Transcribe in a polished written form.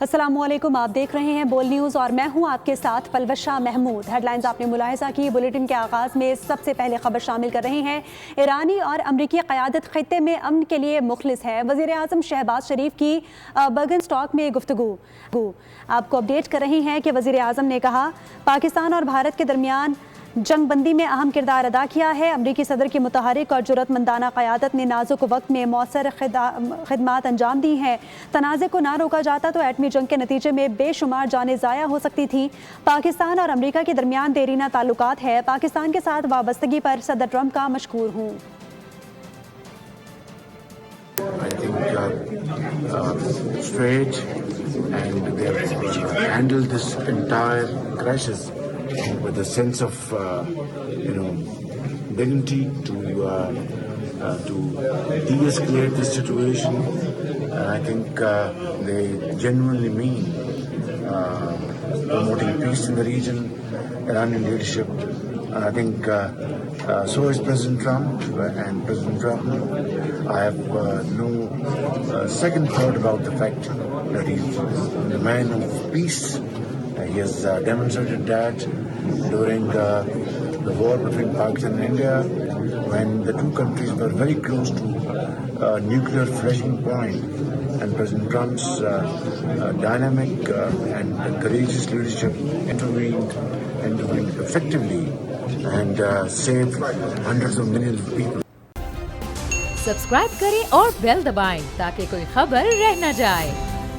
अस्सलामुअलैकुम, आप देख रहे हैं बोल न्यूज़ और मैं हूं आपके साथ पलवशा महमूद। हेडलाइंस आपने मुलाहिजा की। बुलेटिन के आगाज़ में सबसे पहले खबर शामिल कर रहे हैं। ईरानी और अमरीकी क़यादत खित्ते में अमन के लिए मुखलिस है। वज़ीर आज़म शहबाज शरीफ की बर्गनस्टॉक में गुफ्तगू। आपको अपडेट कर रहे हैं कि वज़ीर आज़म ने कहा पाकिस्तान और भारत के दरमियान जंग बंदी में अहम किरदार अदा किया है। अमरीकी सदर की मुतहरिक और जुर्रतमंदाना क़यादत ने नाजुक वक्त में मौसर खिदमात अंजाम दी हैं। तनाज़े को ना रोका जाता तो एटमी जंग के नतीजे में बेशुमार जानें ज़ाया हो सकती थी। पाकिस्तान और अमरीका के दरमियान देरीना ताल्लुकात है। पाकिस्तान के साथ वाबस्तगी पर सदर ट्रंप का मशकूर हूँ। Straight and they have handled this entire crisis with a sense of dignity to de-escalate the situation, and I think they genuinely mean promoting peace in the region, Iranian leadership. And I think so is President Trump and President Trump. I have no second thought about the fact that he's a man of peace. He has demonstrated that during the war between Pakistan and India, when the two countries were very close to a nuclear flashing point, and President Trump's dynamic and courageous leadership intervened effectively and saved hundreds of millions of people. Subscribe करें और bell दबाएं ताकि कोई खबर रह न जाए।